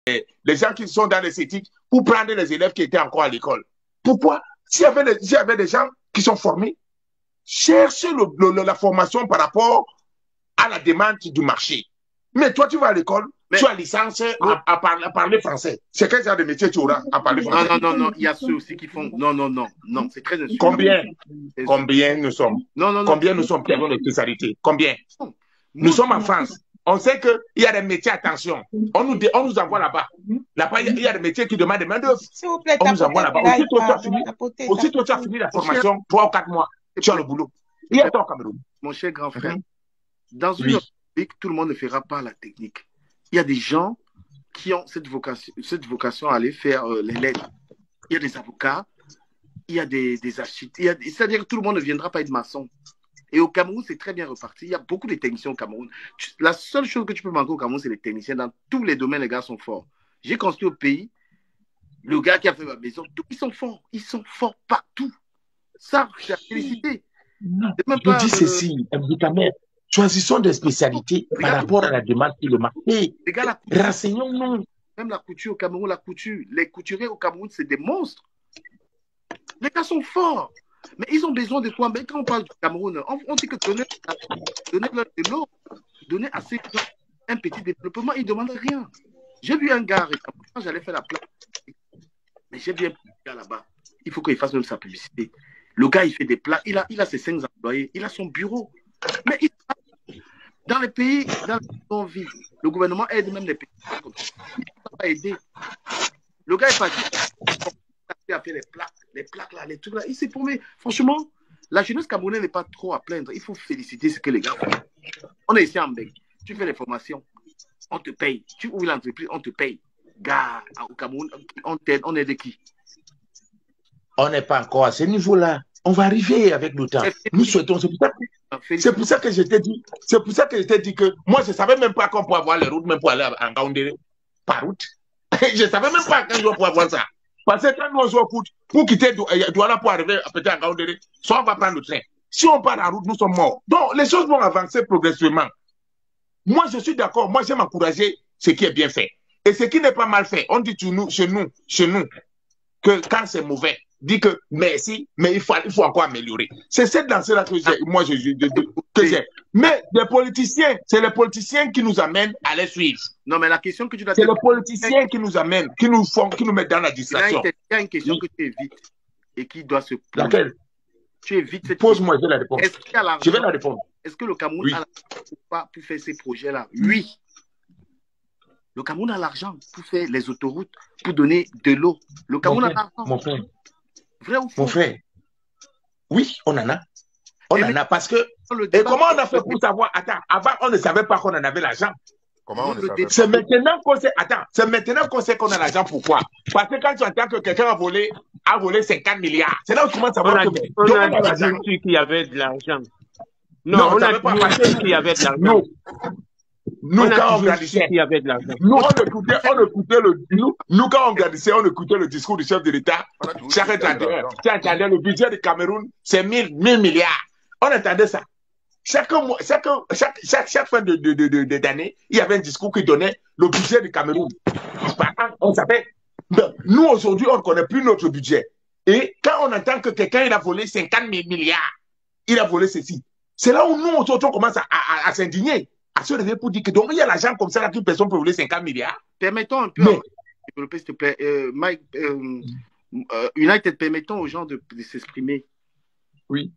les gens qui sont dans les éthiques pour prendre les élèves qui étaient encore à l'école. Pourquoi? S'il y avait des gens qui sont formés, cherchez la formation par rapport à la demande du marché. Mais toi, tu vas à l'école, tu as licence à parler français. C'est quel genre de métier tu auras à parler français? Non. Il y a ceux aussi qui font. Non. C'est très insultant. Combien nous sommes? Combien nous sommes qui avons des spécialités? Combien? Nous sommes en France. On sait qu'il y a des métiers, attention. On nous envoie là-bas. Là-bas, il y a des métiers qui demandent des main-d'œuvre. On nous envoie là-bas. Aussitôt, tu as fini la formation, 3 ou 4 mois, tu as le boulot. Il y a toi au Cameroun. Mon cher grand frère, dans une république, tout le monde ne fera pas la technique. Il y a des gens qui ont cette vocation à aller faire les lettres. Il y a des avocats, il y a des architectes. C'est-à-dire que tout le monde ne viendra pas être maçon. Et au Cameroun, c'est très bien reparti. Il y a beaucoup de techniciens au Cameroun. La seule chose que tu peux manquer au Cameroun, c'est les techniciens. Dans tous les domaines, les gars sont forts. J'ai construit au pays, le gars qui a fait ma maison, ils sont forts. Ils sont forts partout. Ça, c'est la félicité. Je dis ceci, choisissons des spécialités par rapport à la demande et le marché. Renseignons-nous. Même la couture au Cameroun, les couturiers au Cameroun, c'est des monstres. Les gars sont forts. Mais ils ont besoin de quoi? Mais quand on parle du Cameroun, on dit que donner de l'eau, donner à ces gens un petit développement, ils ne demandent rien. J'ai vu un gars, quand j'allais faire la place, mais j'ai vu un gars là-bas. Il faut qu'il fasse même sa publicité. Le gars, il fait des plats, il a ses 5 employés, il a son bureau. Mais dans les pays dans lesquels on vit, le gouvernement aide même les pays. Il ne pas aider. Le gars est parti. A fait les plaques là, les trucs là. Il s'est promis. Franchement, la jeunesse camerounaise n'est pas trop à plaindre. Il faut féliciter ce que les gars font. On est ici en Belgique. Tu fais les formations, on te paye. Tu ouvres l'entreprise, on te paye. Gars, au Cameroun, on t'aide, on aide qui? On n'est pas encore à ce niveau-là. On va arriver avec le temps. Nous souhaitons. C'est pour ça que je t'ai dit. C'est pour ça que je t'ai dit que moi, je ne savais même pas qu'on pouvait avoir les routes, même pour aller en Gaoundéré par route. Je ne savais même pas qu'on pouvait avoir ça. Parce que quand nous on se coûte, pour quitter Douala pour arriver à peut-être à Gaoundéré, soit on va prendre le train. Si on part en route, nous sommes morts. Donc, les choses vont avancer progressivement. Moi, je suis d'accord. Moi, j'aime encourager ce qui est bien fait. Et ce qui n'est pas mal fait, on dit chez nous, que quand c'est mauvais, dit que merci, mais il faut encore améliorer. C'est cette lancée-là que j'ai. Mais les politiciens, c'est les politiciens qui nous amènent à les suivre. Non, mais la question que tu dois... C'est les politiciens qui nous amènent, qui nous mettent dans la distraction. Il y a une question que tu évites et qui doit se poser. Laquelle? Tu évites cette question. Pose-moi, je vais la répondre. Je vais la répondre. Est-ce que le Cameroun a l'argent pour faire ces projets-là? Oui. Le Cameroun a l'argent pour faire les autoroutes, pour donner de l'eau. Le Cameroun a l'argent. Mon frère. Vrai ou faux? Mon frère. Oui, on en a. On en a parce que... Et comment on a fait pour savoir? Attends, avant, on ne savait pas qu'on en avait l'argent. Comment on ne savait pas? C'est maintenant qu'on sait... Attends, c'est maintenant qu'on sait qu'on a l'argent. Pourquoi? Parce que quand tu entends que quelqu'un a volé 50 milliards, c'est là où tu commences à voir que... On a dit qu'il y avait de l'argent. Non, on a dit qu'il y avait de l'argent. Nous, quand on grandissait, nous, quand on grandissait, on écoutait le discours du chef de l'État. Chaque entendait le budget du Cameroun, c'est 1000 milliards. On entendait ça. Chaque fin d'année, il y avait un discours qui donnait le budget du Cameroun. On savait. Nous, aujourd'hui, on ne connaît plus notre budget. Et quand on entend que quelqu'un il a volé 50 milliards, il a volé ceci. C'est là où nous, aujourd'hui, on commence à s'indigner. À se réveiller pour dire que donc il y a l'argent comme ça là qu'une personne peut voler 50 milliards. Permettons un peu développer, s'il te plaît. Mike, United, permettons aux gens de s'exprimer. Oui.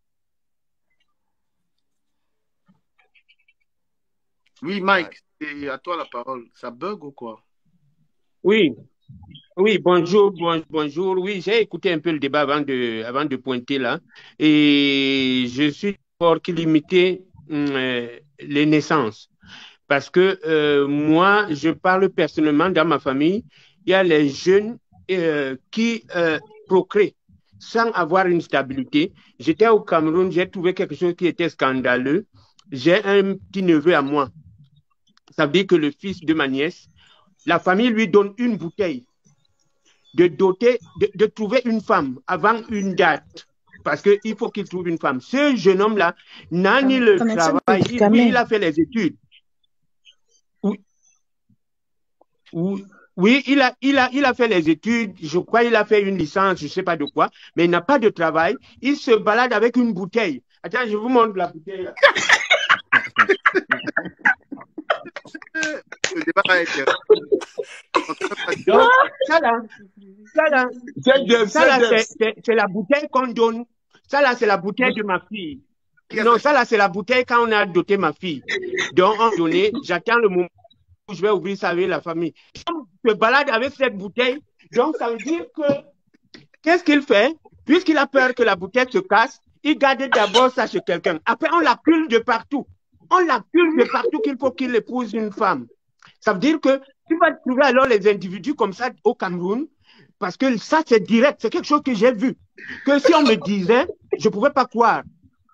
Oui, Mike, c'est à toi la parole. Ça bug ou quoi? Oui. Oui, bonjour. Oui, j'ai écouté un peu le débat avant de pointer là. Et je suis d'accord qu'il limitait les naissances. Parce que moi, je parle personnellement dans ma famille, il y a les jeunes qui procréent sans avoir une stabilité. J'étais au Cameroun, j'ai trouvé quelque chose qui était scandaleux. J'ai un petit neveu à moi. Ça veut dire que le fils de ma nièce, la famille lui donne une bouteille de trouver une femme avant une date. Parce qu'il faut qu'il trouve une femme. Ce jeune homme-là n'a ni le travail, il a fait les études. Oui, il a fait les études, je crois il a fait une licence, je ne sais pas de quoi, mais il n'a pas de travail. Il se balade avec une bouteille. Attends, je vous montre la bouteille là. Le débat va être. Donc, ça là, c'est la bouteille qu'on donne. Ça là, c'est la bouteille de ma fille. Non, ça là, c'est la bouteille quand on a doté ma fille. Donc, on donné, j'attends le moment où je vais ouvrir ça avec la famille. On se balade avec cette bouteille. Donc, ça veut dire que, qu'est-ce qu'il fait? Puisqu'il a peur que la bouteille se casse, il garde d'abord ça chez quelqu'un. Après, on l'accuse de partout. On l'accuse de partout qu'il faut qu'il épouse une femme. Ça veut dire que tu vas trouver alors les individus comme ça au Cameroun, parce que ça, c'est direct, c'est quelque chose que j'ai vu. Que si on me disait, je ne pouvais pas croire.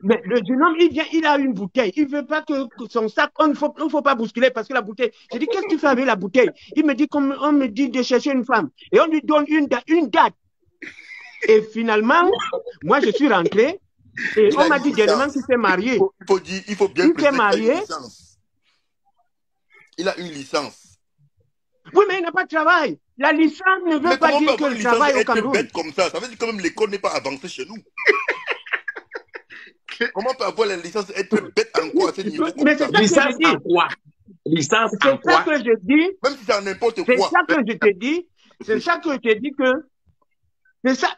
Mais le jeune homme, il vient, il a une bouteille. Il ne veut pas que son sac, il ne faut pas bousculer parce que la bouteille. Je dis, qu'est-ce que tu fais avec la bouteille? Il me dit, comme on me dit de chercher une femme. Et on lui donne une date. Et finalement, moi, je suis rentré. Et on m'a dit dernièrement qu'il s'est marié. Il faut bien préciser qu'il a une licence. Il a une licence. Oui, mais il n'a pas de travail. La licence ne veut pas dire qu'il travaille au Cameroun. Bête comme ça veut dire que même l'école n'est pas avancée chez nous. Comment peut avoir la licence être bête en quoi à ce niveau? Mais c'est ça que je dis. Licence en C'est ça que je dis. Même si c'est en n'importe quoi. C'est ça que je te dis. C'est ça que je te dis que. C'est ça.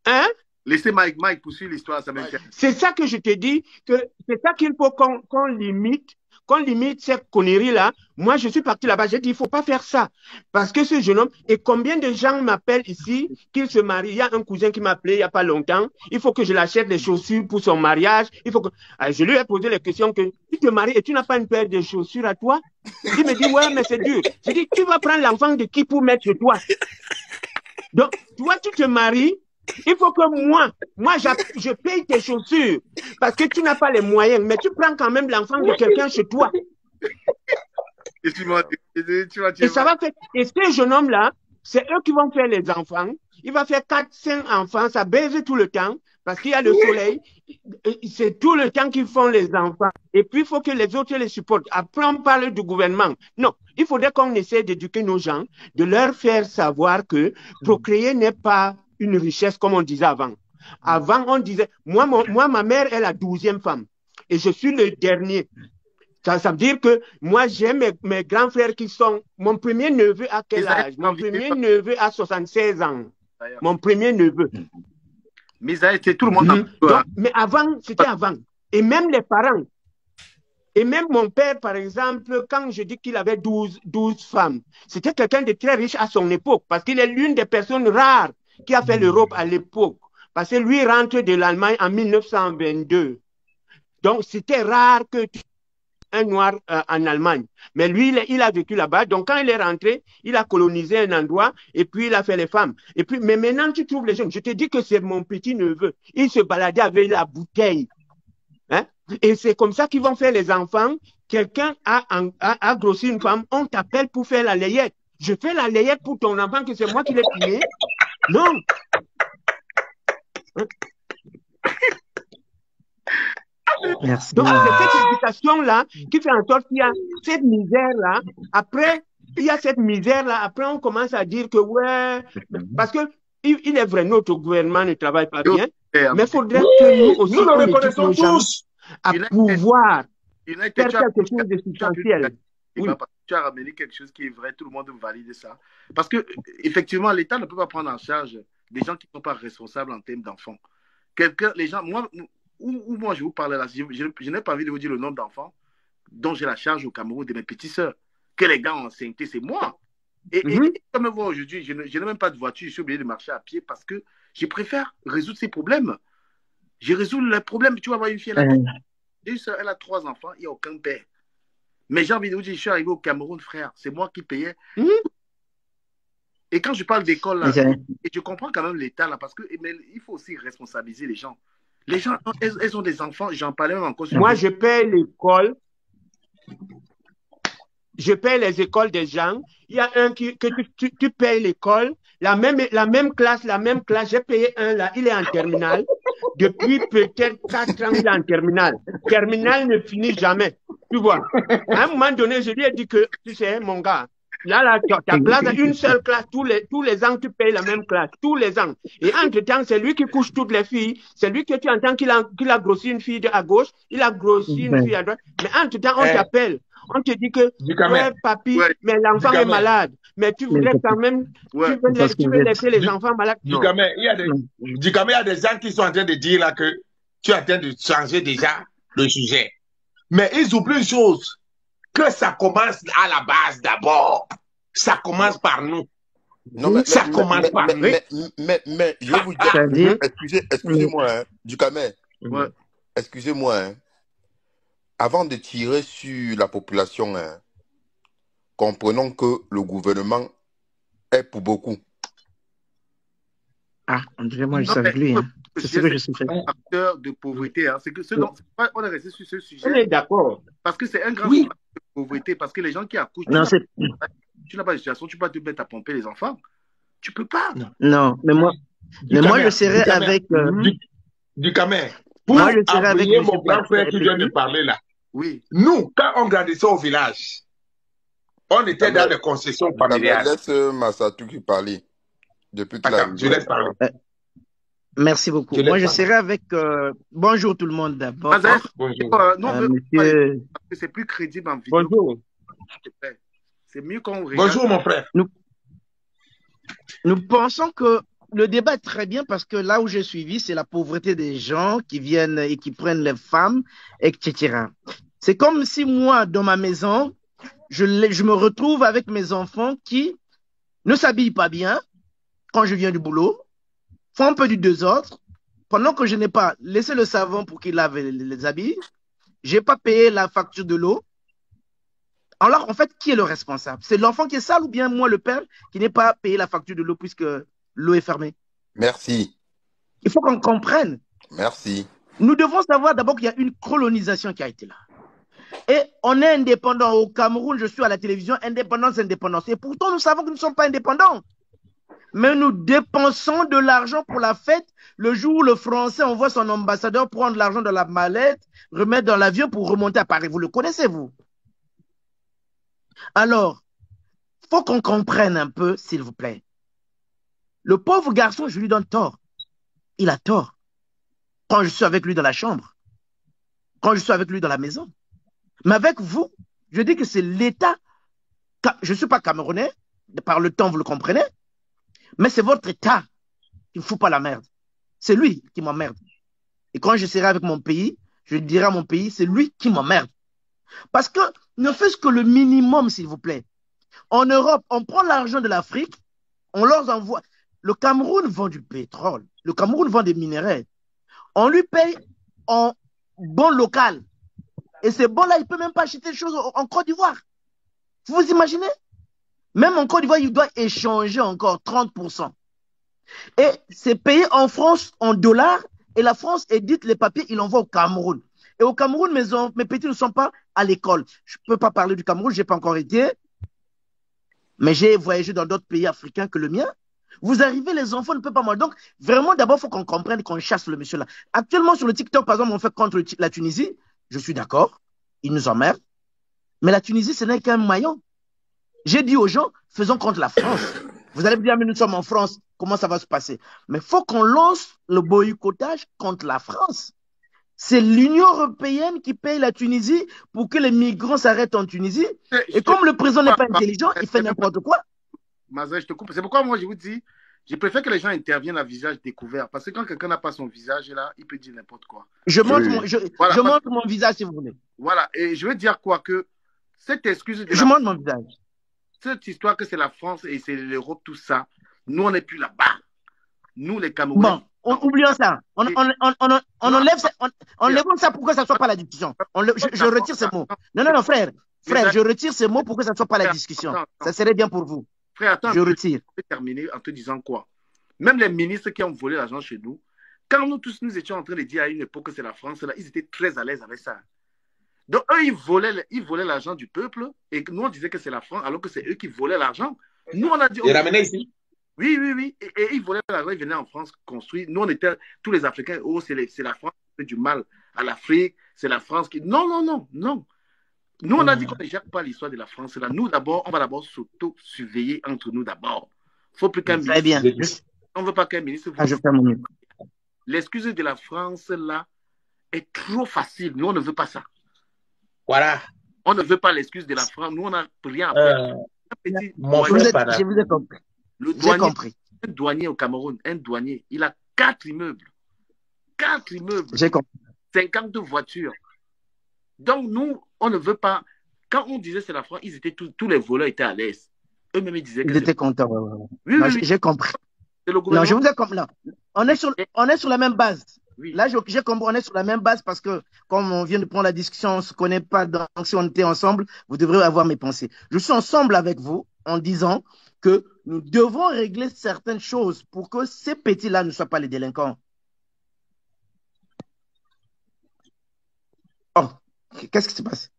Hein? Laissez Mike poursuivre l'histoire, ça m'intéresse. C'est ça que je te dis, que c'est ça qu'il faut qu'on limite. Qu'on limite ces conneries-là. Moi, je suis parti là-bas, j'ai dit, il ne faut pas faire ça. Parce que ce jeune homme, et combien de gens m'appellent ici qu'il se marie? Il y a un cousin qui m'a appelé il n'y a pas longtemps. Il faut que je l'achète des chaussures pour son mariage. Il faut que... Alors, je lui ai posé la question que tu te maries et tu n'as pas une paire de chaussures à toi? Il me dit, ouais, mais c'est dur. J'ai dit, tu vas prendre l'enfant de qui pour mettre chez toi? Donc, toi, tu te maries. Il faut que moi, je paye tes chaussures parce que tu n'as pas les moyens, mais tu prends quand même l'enfant de quelqu'un chez toi. Et ça va faire. Et ce jeune homme-là, c'est eux qui vont faire les enfants. Il va faire 4-5 enfants, ça baise tout le temps parce qu'il y a le soleil. C'est tout le temps qu'ils font les enfants. Et puis, il faut que les autres les supportent. Après, on parle du gouvernement. Non, il faudrait qu'on essaie d'éduquer nos gens, de leur faire savoir que procréer n'est pas une richesse comme on disait avant. Avant, on disait, moi ma mère est la 12e femme et je suis le dernier. Ça veut dire que moi, j'ai mes grands frères qui sont... Mon premier neveu à quel âge? Mon premier neveu a 76 ans. Mon premier neveu. Mais c'est tout le monde. Donc, mais avant, c'était avant. Et même les parents. Et même mon père, par exemple, quand je dis qu'il avait 12 femmes, c'était quelqu'un de très riche à son époque parce qu'il est l'une des personnes rares qui a fait l'Europe à l'époque. Parce que lui rentre de l'Allemagne en 1922. Donc, c'était rare que un noir en Allemagne. Mais lui, il a vécu là-bas. Donc, quand il est rentré, il a colonisé un endroit et puis il a fait les femmes. Et puis, mais maintenant, tu trouves les jeunes. Je te dis que c'est mon petit-neveu. Il se baladait avec la bouteille. Hein? Et c'est comme ça qu'ils vont faire les enfants. Quelqu'un a grossi une femme, on t'appelle pour faire la layette. Je fais la layette pour ton enfant, que c'est moi qui l'ai payé. Non. Merci. Donc, c'est cette éducation-là qui fait en sorte qu'il y a cette misère-là. Après, il y a cette misère-là. Après, on commence à dire que, ouais, parce que il est vrai, notre gouvernement ne travaille pas bien, mais il faudrait que nous aussi, nous le reconnaissons tous, à pouvoir faire quelque chose de substantiel. Oui. Tu as ramené quelque chose qui est vrai, tout le monde valide ça. Parce que, effectivement, l'État ne peut pas prendre en charge des gens qui ne sont pas responsables en termes d'enfants. Les gens, moi, je vous parle là, je n'ai pas envie de vous dire le nombre d'enfants dont j'ai la charge au Cameroun de mes petites sœurs. Que les gars ont enceinte, c'est moi. Et comme me voit aujourd'hui, je n'ai même pas de voiture, je suis obligé de marcher à pied parce que je préfère résoudre ces problèmes. Je résous les problèmes. Tu vas voir une fille, elle a 3 enfants, il n'y a aucun père. Mais j'ai envie de vous dire, je suis arrivé au Cameroun, frère, c'est moi qui payais. Et quand je parle d'école, et je comprends quand même l'État, là, parce que il faut aussi responsabiliser les gens. Les gens, elles ont des enfants, j'en parlais même encore. Moi, je paye l'école. Je paye les écoles des gens. Il y a un que tu payes l'école. La même classe, j'ai payé un là, il est en terminale. Depuis peut-être 4 ans, il est en terminale. Terminale ne finit jamais. Tu vois. À un moment donné, je lui ai dit que, tu sais, mon gars, Là, tu as classe, une seule classe, tous les ans, tu payes la même classe, tous les ans. Et entre-temps, c'est lui qui couche toutes les filles. C'est lui que tu entends qu'il a grossi une fille à gauche, il a grossi une fille à droite. Mais entre-temps, on t'appelle. On te dit que, ouais, papy, mais l'enfant est malade. Mais tu voudrais quand même, tu veux laisser les enfants malades. Dicamé, il y a des gens qui sont en train de dire là que tu es en train de changer déjà le sujet. Mais ils oublient une chose, que ça commence à la base d'abord. Ça commence par nous. Non, ça commence par nous. Mais je vais vous dire, excusez-moi, hein, Dicamé. Ouais. Excusez-moi, hein. Avant de tirer sur la population, hein, comprenons que le gouvernement est pour beaucoup. Ah, on dirait moi je savais lui. Hein. C'est ce que je sais faire. Un facteur de pauvreté. Hein. C'est que on est resté sur ce sujet. On est d'accord. Parce que c'est un grand facteur de pauvreté. Parce que les gens qui accouchent, tu n'as pas de situation, tu peux pas te mettre à pomper les enfants. Tu peux pas. Non, mais moi je serais avec. Dicamé, pour appuyer mon grand frère qui vient de parler là. Oui. Nous, quand on grandissait au village, on était dans des concessions familiales. Laisse Massatou qui parlait. Depuis que je laisse parler. Merci beaucoup. Moi, je serai avec. Bonjour tout le monde d'abord. Bonjour. Monsieur... C'est plus crédible en vidéo. Bonjour. C'est mieux qu'on regarde. Bonjour, mon frère. Nous pensons que le débat est très bien parce que là où j'ai suivi, c'est la pauvreté des gens qui viennent et qui prennent les femmes, etc. C'est comme si moi, dans ma maison, je me retrouve avec mes enfants qui ne s'habillent pas bien quand je viens du boulot, font un peu du désordre, pendant que je n'ai pas laissé le savon pour qu'il lave les habits, je n'ai pas payé la facture de l'eau. Alors, en fait, qui est le responsable? C'est l'enfant qui est sale ou bien moi, le père, qui n'ai pas payé la facture de l'eau puisque l'eau est fermée? Merci. Il faut qu'on comprenne. Merci. Nous devons savoir d'abord qu'il y a une colonisation qui a été là. Et on est indépendant. Au Cameroun, je suis à la télévision, indépendance. Et pourtant, nous savons que nous ne sommes pas indépendants. Mais nous dépensons de l'argent pour la fête. Le jour où le Français envoie son ambassadeur prendre l'argent dans la mallette, remettre dans l'avion pour remonter à Paris. Vous le connaissez, vous? Alors, il faut qu'on comprenne un peu, s'il vous plaît. Le pauvre garçon, je lui donne tort. Il a tort. Quand je suis avec lui dans la chambre, quand je suis avec lui dans la maison. Mais avec vous, je dis que c'est l'État. Je ne suis pas camerounais, par le temps, vous le comprenez. Mais c'est votre État qui ne fout pas la merde. C'est lui qui m'emmerde. Et quand je serai avec mon pays, je dirai à mon pays, c'est lui qui m'emmerde. Parce que ne faites que le minimum, s'il vous plaît. En Europe, on prend l'argent de l'Afrique, on leur envoie. Le Cameroun vend du pétrole. Le Cameroun vend des minéraux. On lui paye en bon local. Et ces bons-là, il ne peut même pas acheter des choses en Côte d'Ivoire. Vous vous imaginez? Même en Côte d'Ivoire, il doit échanger encore 30%. Et c'est payé en France en dollars. Et la France édite les papiers, il envoie au Cameroun. Et au Cameroun, mes petits ne sont pas à l'école. Je ne peux pas parler du Cameroun, je n'ai pas encore été. Mais j'ai voyagé dans d'autres pays africains que le mien. Vous arrivez, les enfants ne peuvent pas manger. Donc, vraiment, d'abord, il faut qu'on comprenne qu'on chasse le monsieur là. Actuellement, sur le TikTok, par exemple, on fait contre la Tunisie. Je suis d'accord. Ils nous emmerdent. Mais la Tunisie, ce n'est qu'un maillon. J'ai dit aux gens, faisons contre la France. Vous allez me dire, mais nous sommes en France. Comment ça va se passer? Mais il faut qu'on lance le boycottage contre la France. C'est l'Union européenne qui paye la Tunisie pour que les migrants s'arrêtent en Tunisie. Et comme le président n'est pas intelligent, il fait n'importe quoi. Mazin, je te coupe. C'est pourquoi moi, je vous dis, je préfère que les gens interviennent à visage découvert. Parce que quand quelqu'un n'a pas son visage, là, il peut dire n'importe quoi. Je montre mon visage, si vous voulez. Voilà. Et je veux dire quoi? Que cette excuse... Je montre mon visage. Cette histoire que c'est la France et c'est l'Europe, tout ça, nous, on n'est plus là-bas. Nous, les Camerounais... Bon, oublions ça. On enlève ça. On enlève ça pour que ça ne soit pas la discussion. Je retire ces mots. Non, frère. Frère, je retire ces mots pour que ça ne soit pas la discussion. Ça serait bien pour vous. Frère, attends, je retire. Je vais terminer en te disant quoi? Même les ministres qui ont volé l'argent chez nous, quand nous tous nous étions en train de dire à une époque que c'est la France, là, ils étaient très à l'aise avec ça. Donc, eux, ils volaient l'argent du peuple et nous, on disait que c'est la France, alors que c'est eux qui volaient l'argent. Nous, on a dit... Ils ramenaient ici? Oui. Et ils volaient l'argent, ils venaient en France construire. Nous, on était tous les Africains, oh, c'est la France qui fait du mal à l'Afrique, c'est la France qui... Non. Nous, on a dit qu'on ne gère pas l'histoire de la France. Là. Nous, d'abord, on va d'abord s'auto-surveiller entre nous d'abord. Il ne faut plus qu'un Très bien. ministre... On ne veut pas qu'un ministre... Ah, je fais mon mieux. L'excuse de la France, là, est trop facile. Nous, on ne veut pas ça. Voilà. On ne veut pas l'excuse de la France. Nous, on n'a rien à faire. Je vous ai compris. J'ai compris. Un douanier au Cameroun, un douanier, il a 4 immeubles. 4 immeubles. J'ai compris. 52 voitures. Donc, nous, on ne veut pas... Quand on disait c'est la France, ils étaient tous les voleurs étaient à l'aise. Eux-mêmes, ils disaient que... Ils étaient contents. Oui, non, oui. J'ai compris. Non, je vous ai compris. On est sur la même base. Oui. Là, j'ai compris, on est sur la même base parce que, comme on vient de prendre la discussion, on ne se connaît pas. Donc, si on était ensemble, vous devrez avoir mes pensées. Je suis ensemble avec vous en disant que nous devons régler certaines choses pour que ces petits-là ne soient pas les délinquants. Oh, qu'est-ce qui se passe?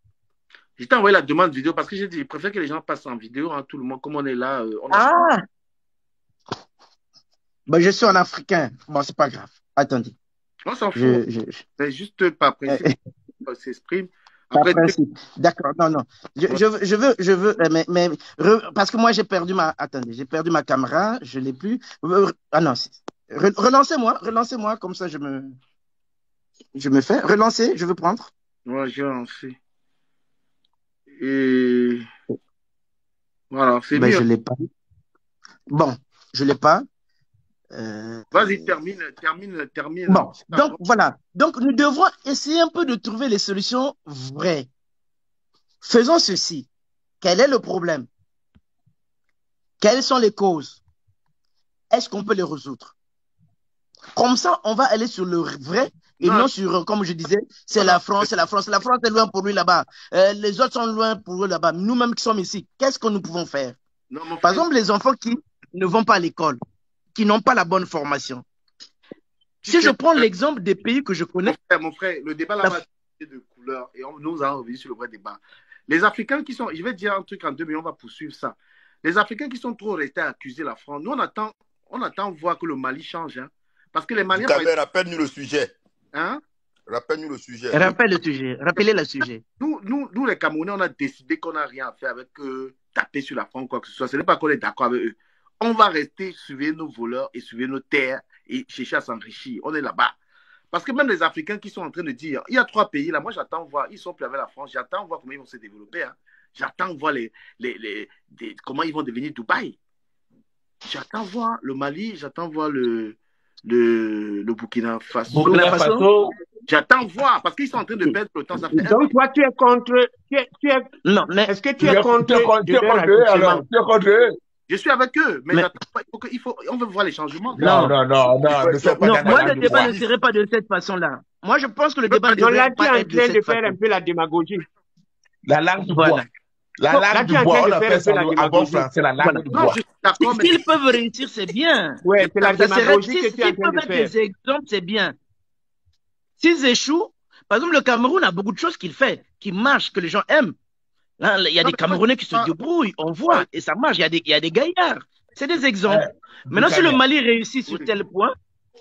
Je t'ai envoyé la demande vidéo parce que j'ai dit, je préfère que les gens passent en vidéo, hein, tout le monde, comme on est là. Ben, je suis en africain. Bon, c'est pas grave. Attendez. On s'en fout. C'est juste par principe. On s'exprime. Par principe. D'accord. Non. Je veux, parce que moi, j'ai perdu ma caméra. Je l'ai plus. Ah non. Relancez-moi. Comme ça, je me fais. Relancer, je veux prendre. Moi, j'ai lancé. Et voilà, c'est mieux. Je l'ai pas. Bon, je l'ai pas. Vas-y, termine. Bon, donc voilà. Donc nous devrons essayer un peu de trouver les solutions vraies. Faisons ceci. Quel est le problème? Quelles sont les causes? Est-ce qu'on peut les résoudre? Comme ça, on va aller sur le vrai et non sur, comme je disais, c'est la France. La France est loin pour lui là-bas. Les autres sont loin pour eux là-bas. Nous-mêmes qui sommes ici, qu'est-ce que nous pouvons faire? Par exemple, les enfants qui ne vont pas à l'école, qui n'ont pas la bonne formation. Si je prends l'exemple des pays que je connais... Mon frère, le débat là va changer de couleur et nous allons revenir sur le vrai débat. Les Africains qui sont... Je vais dire un truc en 2 minutes, on va poursuivre ça. Les Africains qui sont trop restés à accuser la France, nous, on attend voir que le Mali change. Hein, parce que les Maliens... Rappelle-nous le sujet. Hein? Rappelle-nous le sujet. Rappelez le sujet. Nous, les Camerounais, on a décidé qu'on n'a rien à faire avec taper sur la France ou quoi que ce soit. Ce n'est pas qu'on est d'accord avec eux. On va rester surveiller nos voleurs et surveiller nos terres et chercher à s'enrichir. On est là-bas. Parce que même les Africains qui sont en train de dire, il y a 3 pays là, moi j'attends voir, ils sont plus avec la France, j'attends voir comment ils vont se développer. Hein. J'attends voir comment ils vont devenir Dubaï. J'attends voir le Mali, j'attends voir le Burkina Faso. J'attends voir, parce qu'ils sont en train de perdre le temps. Ça fait donc toi, tu es contre... Non, mais... Est-ce que tu es contre Je suis avec eux, mais on veut voir les changements. Non. Moi, le débat ne serait pas de cette façon-là. Moi, je pense que le débat ne devrait pas être de cette façon. Là, tu es en train de faire un peu la démagogie. La langue du bois. La langue du bois, on appelle ça en bon français, la langue du bois. S'ils peuvent réussir, c'est bien. Oui, c'est la démagogie que tu es en train de faire. S'ils peuvent mettre des exemples, c'est bien. S'ils échouent, par exemple, le Cameroun a beaucoup de choses qu'il fait, qui marchent, que les gens aiment. Là, il y a des Camerounais qui se débrouillent, on voit, et ça marche. Il y a des gaillards. C'est des exemples. Maintenant, si le Mali réussit sur tel point,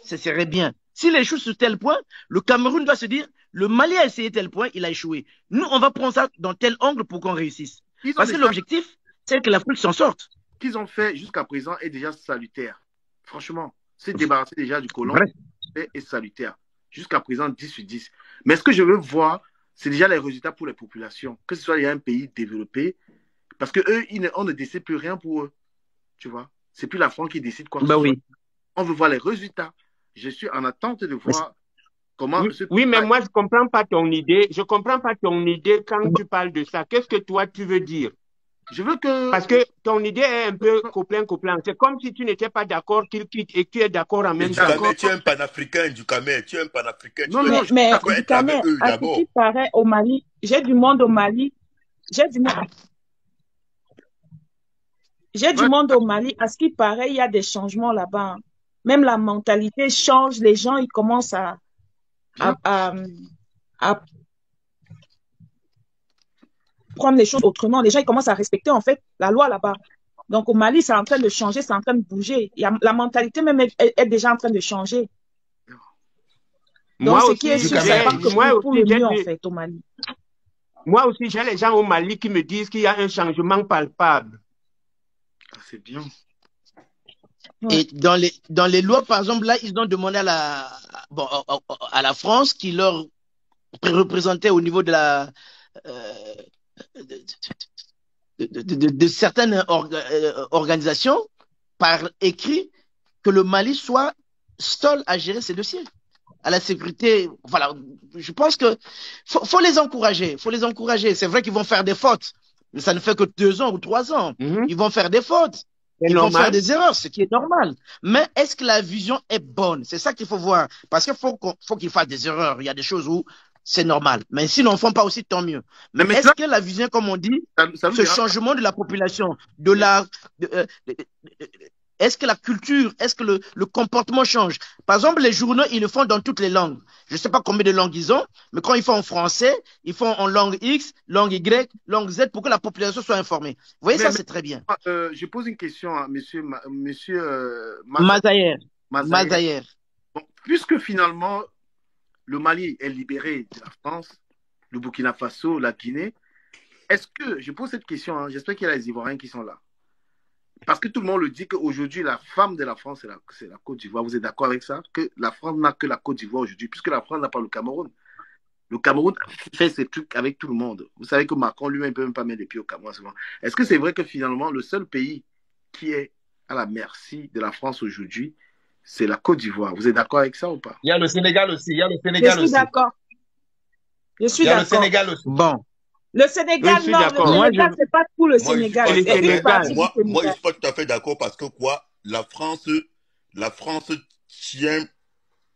ce serait bien. S'il échoue sur tel point, le Cameroun doit se dire, le Mali a essayé tel point, il a échoué. Nous, on va prendre ça dans tel angle pour qu'on réussisse. Parce que l'objectif, c'est que l'Afrique s'en sorte. Ce qu'ils ont fait jusqu'à présent est déjà salutaire. Franchement, c'est débarrasser déjà du colon est salutaire. Jusqu'à présent, 10 sur 10. Mais ce que je veux voir, c'est déjà les résultats pour les populations. Que ce soit un pays développé, parce qu'eux, on ne décide plus rien pour eux. Tu vois, c'est plus la France qui décide quoi que ce soit. On veut voir les résultats. Je suis en attente de voir comment... Oui, mais moi, je ne comprends pas ton idée. Je ne comprends pas ton idée quand tu parles de ça. Qu'est-ce que toi, tu veux dire? Je veux que... Parce que ton idée est un peu copain. C'est comme si tu n'étais pas d'accord qu'il quitte et que tu es d'accord en même temps. Tu es un panafricain, Dukamé. Tu es un panafricain. Non, mais Dukamé, à ce qui paraît au Mali, j'ai du monde au Mali. J'ai du monde au Mali. À ce qui paraît, il y a des changements là-bas. Même la mentalité change. Les gens, ils commencent à prendre les choses autrement. Les gens, ils commencent à respecter, en fait, la loi là-bas. Donc, au Mali, c'est en train de changer, c'est en train de bouger. La mentalité même est déjà en train de changer. Donc, ce qui est sûr, c'est pas que pour le mieux, en fait, au Mali. Moi aussi, j'ai les gens au Mali qui me disent qu'il y a un changement palpable. Ah, c'est bien. Et dans les lois, par exemple, là, ils ont demandé à la France qui leur représentait au niveau de la de certaines organisations par écrit que le Mali soit seul à gérer ces dossiers. À la sécurité, voilà, je pense que faut les encourager, faut les encourager. C'est vrai qu'ils vont faire des fautes, mais ça ne fait que 2 ans ou 3 ans. Ils vont faire des fautes, ils vont faire des erreurs, ce qui est normal. Mais est-ce que la vision est bonne? C'est ça qu'il faut voir, parce qu'il faut qu'ils fassent des erreurs. Il y a des choses où c'est normal, mais s'ils n'en font pas aussi, tant mieux. Mais est-ce que la vision, comme on dit, ce changement de la population, est-ce que la culture, est-ce que le comportement change? Par exemple, les journaux, ils le font dans toutes les langues. Je ne sais pas combien de langues ils ont, mais quand ils font en français, ils font en langue X, langue Y, langue Z, pour que la population soit informée. Vous voyez, ça, c'est très bien. Je pose une question à monsieur Mazayer. Bon, puisque finalement, le Mali est libéré de la France, le Burkina Faso, la Guinée, est-ce que, je pose cette question, hein, j'espère qu'il y a les Ivoiriens qui sont là. Parce que tout le monde le dit qu'aujourd'hui, la femme de la France, c'est la Côte d'Ivoire. Vous êtes d'accord avec ça? Que la France n'a que la Côte d'Ivoire aujourd'hui, puisque la France n'a pas le Cameroun. Le Cameroun fait ses trucs avec tout le monde. Vous savez que Macron lui-même ne peut même pas mettre les pieds au Cameroun souvent. Est-ce que c'est vrai que finalement, le seul pays qui est à la merci de la France aujourd'hui, c'est la Côte d'Ivoire? Vous êtes d'accord avec ça ou pas? Il y a le Sénégal aussi. Je suis d'accord. Il y a le Sénégal aussi. Bon. Le Sénégal, non, le Sénégal, c'est pas tout le Sénégal. Moi, je suis pas tout à fait d'accord parce que la France tient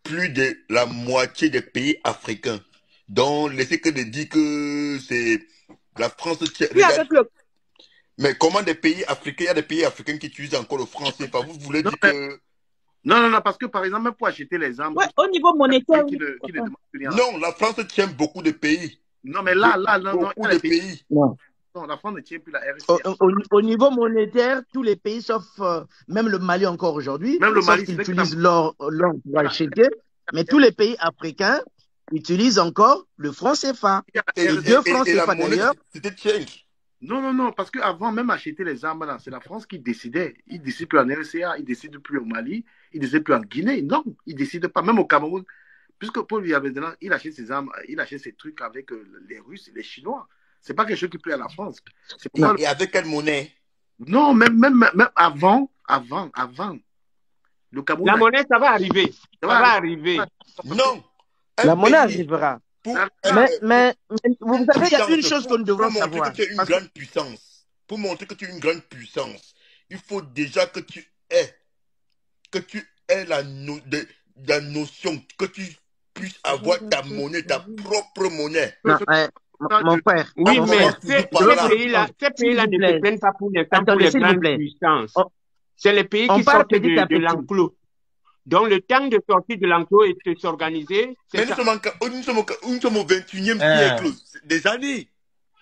plus de la moitié des pays africains. Donc, laissez que de dire que c'est la France tient. Mais comment des pays africains, il y a des pays africains qui utilisent encore le français. Enfin, vous voulez dire que... Non, parce que par exemple, même pour acheter les armes... Ouais, au niveau monétaire... Non, la France tient beaucoup de pays. Non, mais là, non, beaucoup de pays. Non, la France ne tient plus la RSI. Au niveau monétaire, tous les pays, sauf même le Mali encore aujourd'hui, même le Mali, ils utilisent l'or pour acheter, mais tous les pays africains utilisent encore le franc CFA. Et 2 francs CFA d'ailleurs. C'était change. Non, parce qu'avant, même acheter les armes, c'est la France qui décidait. Ils ne décident plus en RCA, ils ne décident plus au Mali, ils ne décident plus en Guinée. Non, ils ne décident pas. Même au Cameroun, puisque Paul Biya-Maintenant, il achète ses armes, il achète ses trucs avec les Russes et les Chinois. Ce n'est pas quelque chose qui plaît à la France. Et avec quelle monnaie? Non, même avant. Le Cameroun. La monnaie, ça va arriver. Ça va arriver. Non. La monnaie arrivera. Mais vous savez, il y a une chose que nous devons savoir. Pour montrer que tu es une grande puissance, pour montrer que tu es une grande puissance, il faut déjà que tu aies la notion, que tu puisses avoir ta monnaie, ta propre monnaie. Non, mon frère. Oui, mais ces pays-là ne se prennent pas pour l'instant pour les grandes puissances. C'est les pays qui sortent de l'enclos. Donc, le temps de sortir de l'enclos et de s'organiser, mais nous sommes au 21e siècle, des années,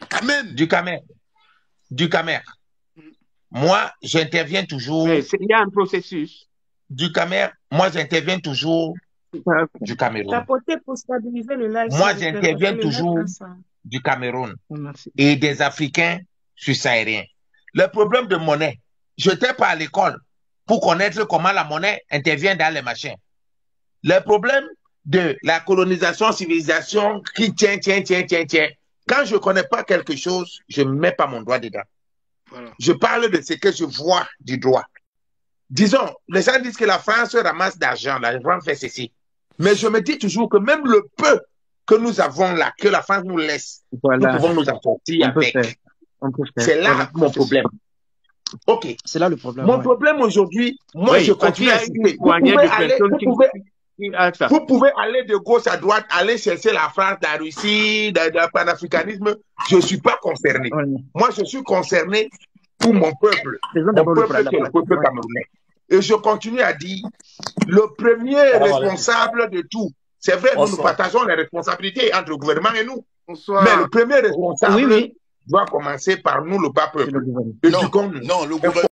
quand même. Du Camer. Moi, j'interviens toujours. Il y a un processus. Du Camer, moi, j'interviens toujours du Cameroun. Tapoter pour stabiliser le live. Moi, j'interviens toujours du Cameroun et des Africains subsahariens. Le problème de monnaie, je n'étais pas à l'école pour connaître comment la monnaie intervient dans les machins. Le problème de la colonisation, civilisation qui tient. Quand je ne connais pas quelque chose, je ne mets pas mon doigt dedans. Voilà. Je parle de ce que je vois du droit. Disons, les gens disent que la France ramasse d'argent, la France fait ceci. Mais je me dis toujours que même le peu que nous avons là, que la France nous laisse, nous pouvons nous en sortir avec. C'est là mon problème. Ok. C'est là le problème. Mon problème aujourd'hui, moi je continue à citer. Vous pouvez aller de gauche à droite, aller chercher la France, la Russie, le panafricanisme. Je ne suis pas concerné. Moi, je suis concerné pour mon peuple. Mon peuple, c'est le peuple camerounais. Et je continue à dire, le premier responsable de tout, c'est vrai, nous partageons les responsabilités entre le gouvernement et nous. Mais le premier responsable doit commencer par nous, le bas peuple. Non, le gouvernement.